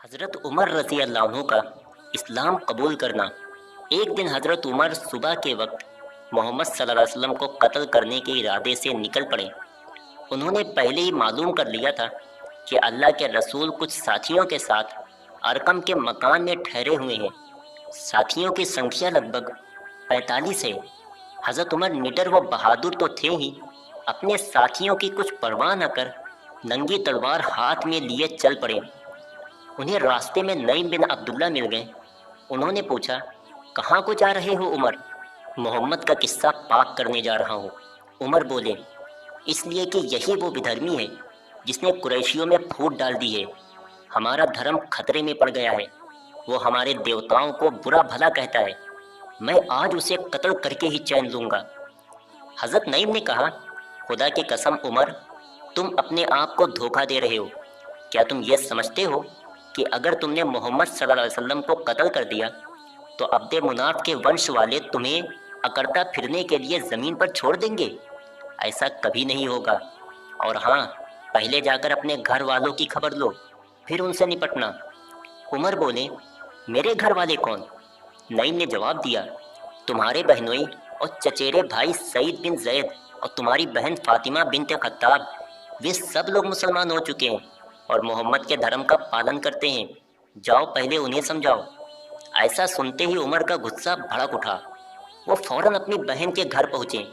हज़रत उमर रज़ी अल्लाह अन्हु का इस्लाम कबूल करना। एक दिन हज़रत उमर सुबह के वक्त मोहम्मद सल्लल्लाहु अलैहि वसल्लम को कत्ल करने के इरादे से निकल पड़े। उन्होंने पहले ही मालूम कर लिया था कि अल्लाह के रसूल कुछ साथियों के साथ अरकम के मकान में ठहरे हुए हैं। साथियों की संख्या लगभग 45 है। हज़रत उमर निडर व बहादुर तो थे ही, अपने साथियों की कुछ परवाह न कर नंगी तलवार हाथ में लिए चल पड़े। उन्हें रास्ते में नईम बिन अब्दुल्ला मिल गए। उन्होंने पूछा, कहाँ को जा रहे हो उमर? मोहम्मद का किस्सा पाक करने जा रहा हूँ। उमर बोले, इसलिए कि यही वो विधर्मी है जिसने कुरैशियों में फूट डाल दी है। हमारा धर्म खतरे में पड़ गया है। वो हमारे देवताओं को बुरा भला कहता है। मैं आज उसे कत्ल करके ही चैन लूँगा। हज़रत नईम ने कहा, खुदा की कसम उमर, तुम अपने आप को धोखा दे रहे हो। क्या तुम ये समझते हो कि अगर तुमने मोहम्मद सल्लल्लाहु अलैहि वसल्लम को कत्ल कर दिया तो अब्दे मुनाफ के वंश वाले तुम्हें अकड़ता फिरने के लिए ज़मीन पर छोड़ देंगे? ऐसा कभी नहीं होगा। और हाँ, पहले जाकर अपने घर वालों की खबर लो, फिर उनसे निपटना। उमर बोले, मेरे घर वाले कौन? नईम ने जवाब दिया, तुम्हारे बहनोई और चचेरे भाई सईद बिन जैद और तुम्हारी बहन फातिमा बिनते खत्ताब, वे सब लोग मुसलमान हो चुके हैं और मोहम्मद के धर्म का पालन करते हैं। जाओ पहले उन्हें समझाओ। ऐसा सुनते ही उमर का गुस्सा भड़क उठा। वो फौरन अपनी बहन के घर पहुंचे।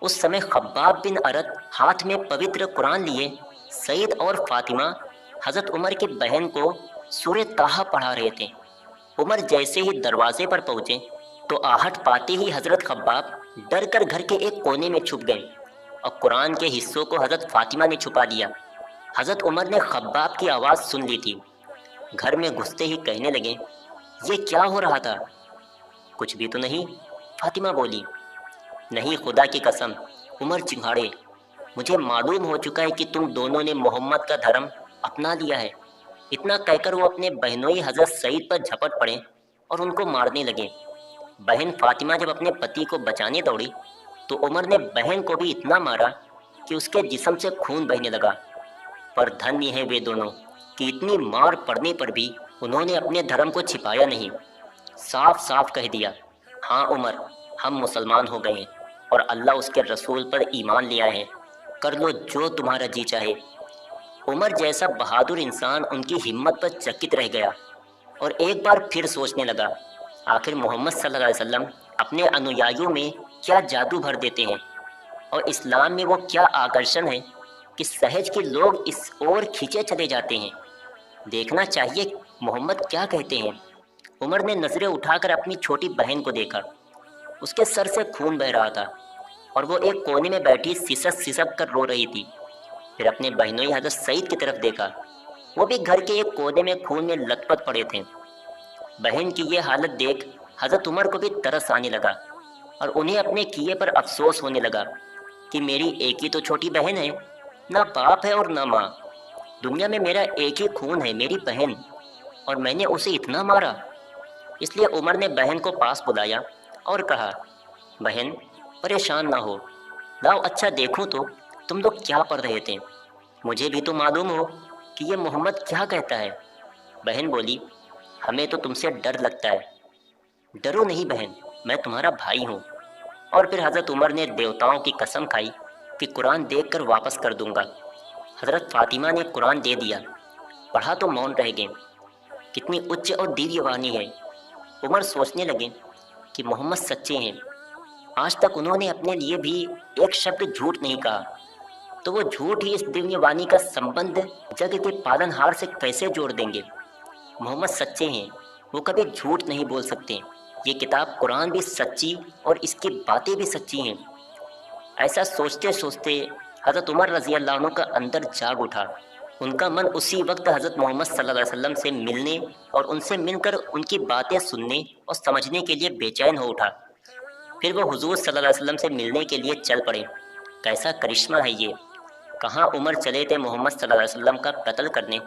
उस समय खब्बाब बिन अरत हाथ में पवित्र कुरान लिए सईद और फातिमा हज़रत उमर की बहन को सूरह ताहा पढ़ा रहे थे। उमर जैसे ही दरवाजे पर पहुंचे तो आहट पाते ही हज़रत खब्बाब डर कर घर के एक कोने में छुप गए और कुरान के हिस्सों को हज़रत फातिमा ने छुपा दिया। हज़रत उमर ने खब्बाब की आवाज़ सुन ली थी। घर में घुसते ही कहने लगे, ये क्या हो रहा था? कुछ भी तो नहीं, फातिमा बोली। नहीं, खुदा की कसम, उमर चिढ़ाड़े, मुझे मालूम हो चुका है कि तुम दोनों ने मोहम्मद का धर्म अपना लिया है। इतना कहकर वो अपने बहनोई हज़रत सईद पर झपट पड़े और उनको मारने लगे। बहन फातिमा जब अपने पति को बचाने दौड़ी तो उमर ने बहन को भी इतना मारा कि उसके जिस्म से खून बहने लगा। पर धन्य है वे दोनों कि इतनी मार पड़ने पर भी उन्होंने अपने धर्म को छिपाया नहीं। साफ साफ कह दिया, हाँ उमर, हम मुसलमान हो गए हैं और अल्लाह उसके रसूल पर ईमान ले आए हैं। कर लो जो तुम्हारा जी चाहे। उमर जैसा बहादुर इंसान उनकी हिम्मत पर चकित रह गया और एक बार फिर सोचने लगा, आखिर मोहम्मद सल्लल्लाहु अलैहि वसल्लम अपने अनुयायियों में क्या जादू भर देते हैं और इस्लाम में वो क्या आकर्षण है कि सहज के लोग इस ओर खींचे चले जाते हैं। देखना चाहिए मोहम्मद क्या कहते हैं। उमर ने नजरें उठाकर अपनी छोटी बहन को देखा। उसके सर से खून बह रहा था और वो एक कोने में बैठी सिसक सिसक कर रो रही थी। फिर अपने बहनोई हज़रत सईद की तरफ देखा। वो भी घर के एक कोने में खून में लथपथ पड़े थे। बहन की ये हालत देख हज़रत उमर को भी तरस आने लगा और उन्हें अपने किए पर अफसोस होने लगा कि मेरी एक ही तो छोटी बहन है, ना बाप है और ना माँ। दुनिया में मेरा एक ही खून है, मेरी बहन, और मैंने उसे इतना मारा। इसलिए उमर ने बहन को पास बुलाया और कहा, बहन परेशान ना हो, लाओ अच्छा देखूं तो तुम लोग क्या पढ़ रहे थे। मुझे भी तो मालूम हो कि ये मोहम्मद क्या कहता है। बहन बोली, हमें तो तुमसे डर लगता है। डरो नहीं बहन, मैं तुम्हारा भाई हूँ। और फिर हज़रत उमर ने देवताओं की कसम खाई कि कुरान देखकर वापस कर दूंगा। हज़रत फातिमा ने कुरान दे दिया, पढ़ा तो मौन रह गए। कितनी उच्च और दिव्य वाणी है। उमर सोचने लगे कि मोहम्मद सच्चे हैं। आज तक उन्होंने अपने लिए भी एक शब्द झूठ नहीं कहा, तो वो झूठ ही इस दिव्य वाणी का संबंध जग के पालनहार से कैसे जोड़ देंगे। मोहम्मद सच्चे हैं, वो कभी झूठ नहीं बोल सकते। ये किताब कुरान भी सच्ची और इसकी बातें भी सच्ची हैं। ऐसा सोचते सोचते हज़रत उमर रज़ी अल्लाह अन्हु का अंदर जाग उठा। उनका मन उसी वक्त हज़रत मोहम्मद सल्लल्लाहु अलैहि वसल्लम से मिलने और उनसे मिलकर उनकी बातें सुनने और समझने के लिए बेचैन हो उठा। फिर वो हुजूर सल्लल्लाहु अलैहि वसल्लम से मिलने के लिए चल पड़े। कैसा करिश्मा है ये। कहाँ उमर चले थे मोहम्मद सल्लल्लाहु अलैहि वसल्लम का कत्ल करने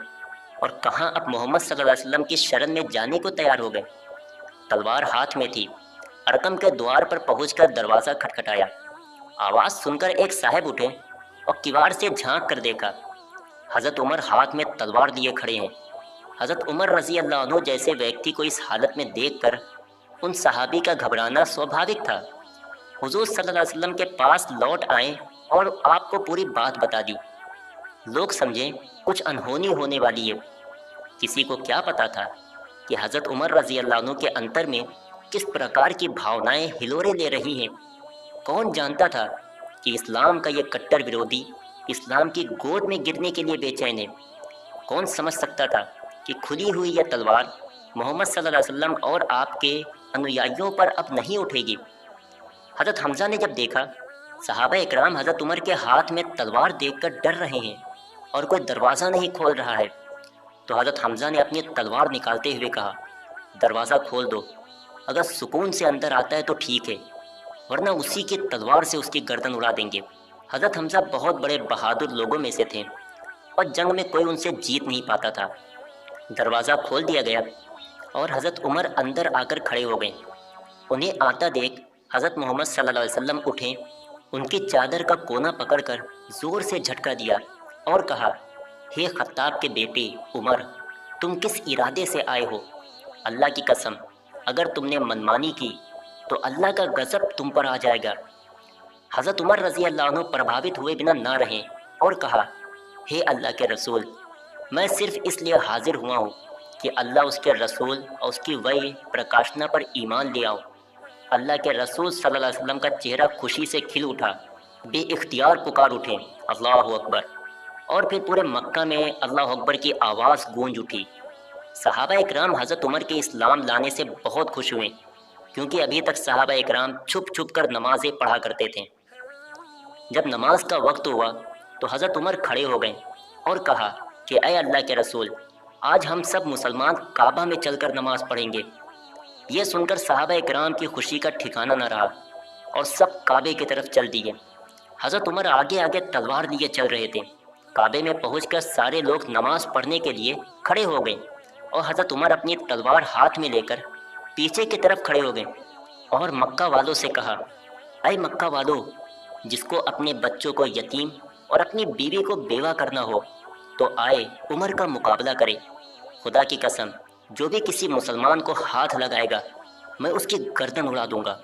और कहाँ अब मोहम्मद सल्लल्लाहु अलैहि वसल्लम की शरण में जाने को तैयार हो गए। तलवार हाथ में थी। अरकम के द्वार पर पहुंचकर दरवाज़ा खटखटाया। आवाज़ सुनकर एक साहब उठे और किवाड़ से झांक कर देखा। हज़रत उमर हाथ में तलवार लिए खड़े हैं। حضرت عمر رضی اللہ عنہ جیسے ویکتی کو اس حالت میں دیکھ کر ان صحابی کا گھبرانا سوابھاوک تھا۔ حضور صلی اللہ علیہ وسلم کے پاس لوٹ آئیں اور آپ کو پوری بات بتا دی۔ لوگ سمجھیں کچھ انہونی ہونے والی ہے۔ کسی کو کیا پتا تھا کہ حضرت عمر رضی اللہ عنہ کے انتر میں کس پرکار کی بھاونائیں ہلوڑے لے رہی ہیں۔ کون جانتا تھا کہ اسلام کا یہ کٹر ورودھی اسلام کی گود میں گرنے کے لیے بے چین ہے۔ کون سمجھ سکتا تھا کہ کھلی ہوئی یہ تلوار محمد صلی اللہ علیہ وسلم اور آپ کے انویائیوں پر اب نہیں اٹھے گی۔ حضرت حمزہ نے جب دیکھا صحابہ اکرام حضرت عمر کے ہاتھ میں تلوار دیکھ کر ڈر رہے ہیں اور کوئی دروازہ نہیں کھول رہا ہے، تو حضرت حمزہ نے اپنی تلوار نکالتے ہوئے کہا، دروازہ کھول دو، اگر سکون سے اندر آتا ہے تو ٹھیک ہے، ورنہ اسی کی تلوار سے اس کی گردن اڑا دیں گے۔ حضرت حمزہ بہت بڑے بہادر لوگوں میں سے تھے اور جنگ میں کوئی ان سے جیت نہیں پاتا تھا۔ دروازہ کھول دیا گیا اور حضرت عمر اندر آ کر کھڑے ہو گئے۔ انہیں آتا دیکھ حضرت محمد صلی اللہ علیہ وسلم اٹھے، ان کی چادر کا کونا پکڑ کر زور سے جھٹکا دیا اور کہا، ہے خطاب کے بیٹے عمر، تم کس ارادے سے آئے ہو؟ اللہ کی قسم اگر تم نے منمانی کی تو اللہ کا غضب تم پر آ جائے گا۔ حضرت عمر رضی اللہ عنہ پربھاوت ہوئے بنا نہ رہے اور کہا، ہے اللہ کے رسول، میں صرف اس لیے حاضر ہوا ہوں کہ اللہ اس کے رسول اور اس کی وحی پرکاشنا پر ایمان لے آؤ۔ اللہ کے رسول صلی اللہ علیہ وسلم کا چہرہ خوشی سے کھل اٹھا، بے اختیار پکار اٹھے، اللہ اکبر، اور پھر پورے مکہ میں اللہ اکبر کی آواز گونج اٹھی۔ صحابہ اکرام حضرت عمر کے اسلام لانے سے بہت خوش ہوئے، کیونکہ ابھی تک صحابہ اکرام چھپ چھپ کر نمازیں پڑھا کرتے تھے۔ جب نماز کا وقت ہوا تو حضرت عمر کھڑے ہو گئے اور کہا کہ اے اللہ کے رسول، آج ہم سب مسلمان کعبہ میں چل کر نماز پڑھیں گے۔ یہ سن کر صحابہ اکرام کی خوشی کا ٹھکانہ نہ رہا اور سب کعبے کی طرف چل دیے۔ حضرت عمر آگے آگے تلوار لیے چل رہے تھے۔ کعبے میں پہنچ کر سارے لوگ نماز پڑھنے کے لیے کھڑے ہو گئے اور حضرت عمر اپنی تلوار ہاتھ میں لے کر پیچھے کی طرف کھڑے ہو گئے اور مکہ والوں سے کہا، اے مکہ والو، جس کو اپنے بچوں کو یتیم اور اپنی بیوی کو بیوہ کرنا ہو تو آئے عمر کا مقابلہ کرے۔ خدا کی قسم جو بھی کسی مسلمان کو ہاتھ لگائے گا میں اس کی گردن اڑا دوں گا۔